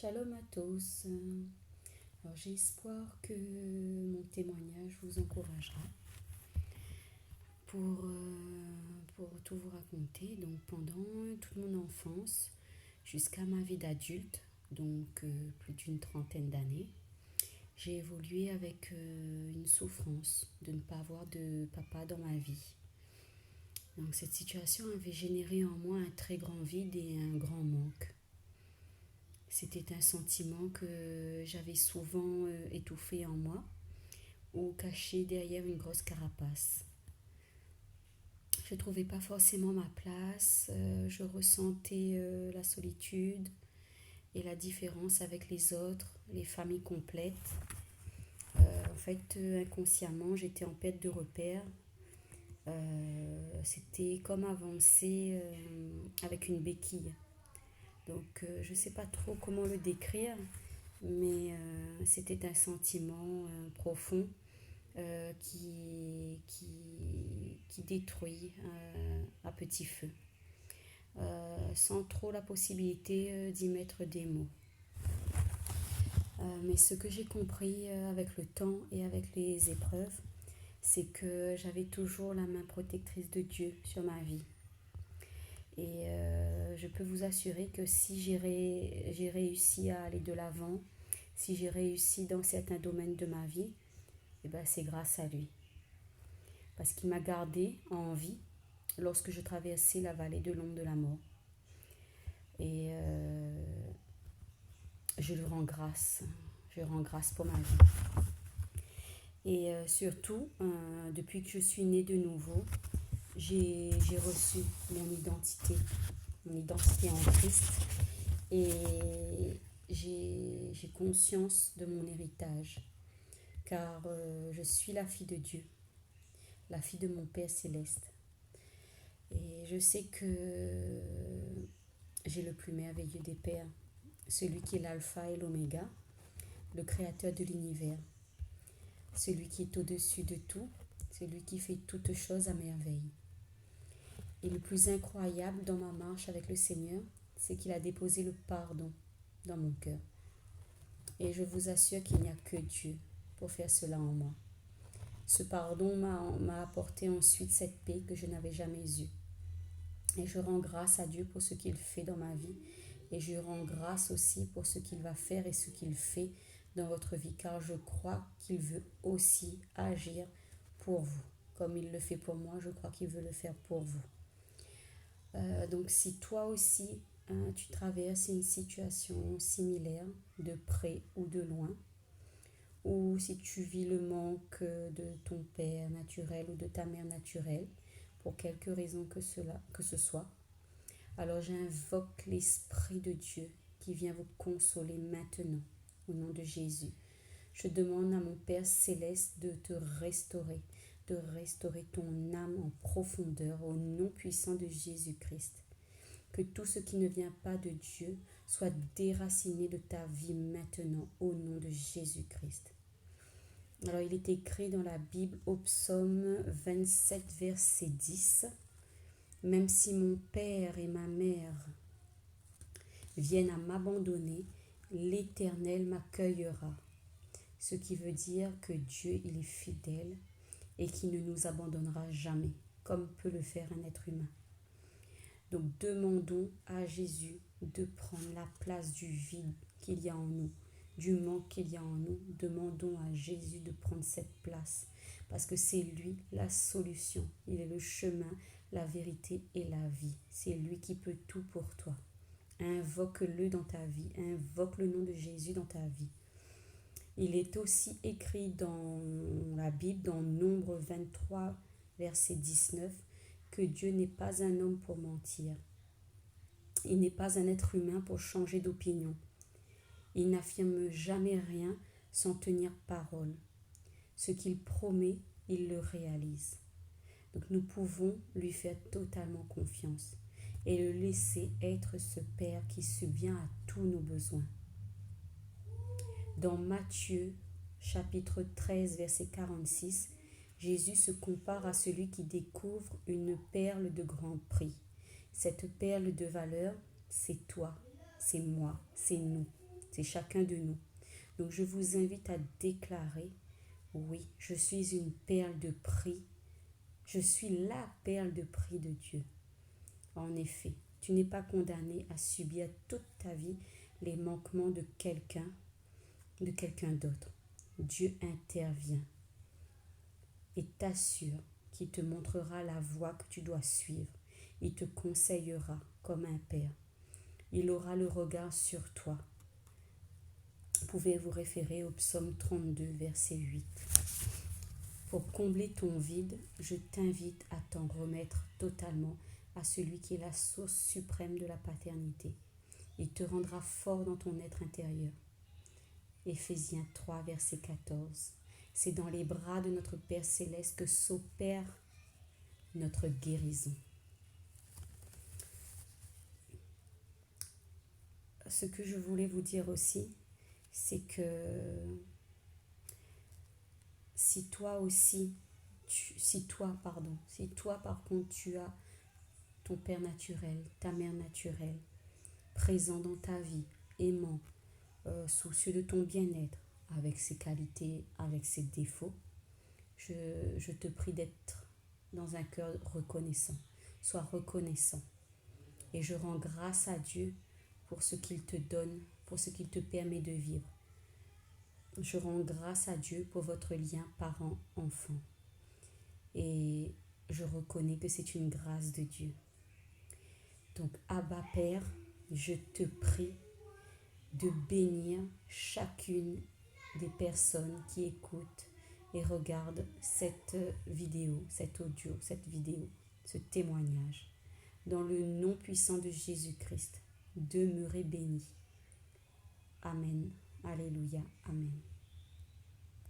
Shalom à tous. Alors j'ai espoir que mon témoignage vous encouragera pour tout vous raconter. Donc pendant toute mon enfance jusqu'à ma vie d'adulte, donc plus d'une trentaine d'années, j'ai évolué avec une souffrance de ne pas avoir de papa dans ma vie. Donc cette situation avait généré en moi un très grand vide et un grand manque. C'était un sentiment que j'avais souvent étouffé en moi ou caché derrière une grosse carapace. Je ne trouvais pas forcément ma place, je ressentais la solitude et la différence avec les autres, les familles complètes. Inconsciemment, j'étais en perte de repère. C'était comme avancer avec une béquille. Donc, je ne sais pas trop comment le décrire, mais c'était un sentiment profond qui détruit à petit feu, sans trop la possibilité d'y mettre des mots. Mais ce que j'ai compris avec le temps et avec les épreuves, c'est que j'avais toujours la main protectrice de Dieu sur ma vie. Et je peux vous assurer que si j'ai réussi à aller de l'avant, si j'ai réussi dans certains domaines de ma vie, eh ben c'est grâce à lui. Parce qu'il m'a gardé en vie lorsque je traversais la vallée de l'ombre de la mort. Et je lui rends grâce. Je rends grâce pour ma vie. Et surtout, depuis que je suis née de nouveau, j'ai reçu mon identité en Christ. Et j'ai conscience de mon héritage. Car je suis la fille de Dieu, la fille de mon Père céleste. Et je sais que j'ai le plus merveilleux des pères, celui qui est l'alpha et l'oméga, le créateur de l'univers, celui qui est au-dessus de tout, celui qui fait toutes choses à merveille. Et le plus incroyable dans ma marche avec le Seigneur, c'est qu'il a déposé le pardon dans mon cœur. Et je vous assure qu'il n'y a que Dieu pour faire cela en moi. Ce pardon m'a apporté ensuite cette paix que je n'avais jamais eue. Et je rends grâce à Dieu pour ce qu'il fait dans ma vie. Et je rends grâce aussi pour ce qu'il va faire et ce qu'il fait dans votre vie. Car je crois qu'il veut aussi agir pour vous. Comme il le fait pour moi, je crois qu'il veut le faire pour vous. Donc si toi aussi, tu traverses une situation similaire, de près ou de loin, ou si tu vis le manque de ton père naturel ou de ta mère naturelle, pour quelque raison que ce soit, alors j'invoque l'Esprit de Dieu qui vient vous consoler maintenant, au nom de Jésus. Je demande à mon Père céleste de te restaurer, de restaurer ton âme en profondeur au nom puissant de Jésus-Christ. Que tout ce qui ne vient pas de Dieu soit déraciné de ta vie maintenant au nom de Jésus-Christ. Alors il est écrit dans la Bible au psaume 27 verset 10, « Même si mon père et ma mère viennent à m'abandonner, l'Éternel m'accueillera. » Ce qui veut dire que Dieu, il est fidèle et qu'il ne nous abandonnera jamais, comme peut le faire un être humain. Donc demandons à Jésus de prendre la place du vide qu'il y a en nous, du manque qu'il y a en nous. Demandons à Jésus de prendre cette place, parce que c'est lui la solution. Il est le chemin, la vérité et la vie. C'est lui qui peut tout pour toi. Invoque-le dans ta vie, invoque le nom de Jésus dans ta vie. Il est aussi écrit dans la Bible, dans Nombre 23, verset 19, que Dieu n'est pas un homme pour mentir. Il n'est pas un être humain pour changer d'opinion. Il n'affirme jamais rien sans tenir parole. Ce qu'il promet, il le réalise. Donc nous pouvons lui faire totalement confiance et le laisser être ce Père qui subvient à tous nos besoins. Dans Matthieu, chapitre 13, verset 46, Jésus se compare à celui qui découvre une perle de grand prix. Cette perle de valeur, c'est toi, c'est moi, c'est nous. C'est chacun de nous. Donc je vous invite à déclarer, oui, je suis une perle de prix. Je suis la perle de prix de Dieu. En effet, tu n'es pas condamné à subir toute ta vie les manquements de quelqu'un d'autre. Dieu intervient et t'assure qu'il te montrera la voie que tu dois suivre. Il te conseillera comme un père. Il aura le regard sur toi. Vous pouvez vous référer au psaume 32, verset 8. Pour combler ton vide, je t'invite à t'en remettre totalement à celui qui est la source suprême de la paternité. Il te rendra fort dans ton être intérieur. Éphésiens 3, verset 14. C'est dans les bras de notre Père Céleste que s'opère notre guérison. Ce que je voulais vous dire aussi, c'est que si toi par contre tu as ton père naturel, ta mère naturelle, présent dans ta vie, aimant, soucieux de ton bien-être, avec ses qualités, avec ses défauts, je te prie d'être dans un cœur reconnaissant. Sois reconnaissant. Et je rends grâce à Dieu pour ce qu'il te donne, pour ce qu'il te permet de vivre. Je rends grâce à Dieu pour votre lien parent-enfant. Et je reconnais que c'est une grâce de Dieu. Donc, Abba Père, je te prie de bénir chacune des personnes qui écoutent et regardent cette vidéo, cet audio, cette vidéo, ce témoignage. Dans le nom puissant de Jésus-Christ, demeurez bénis. Amen. Alléluia. Amen.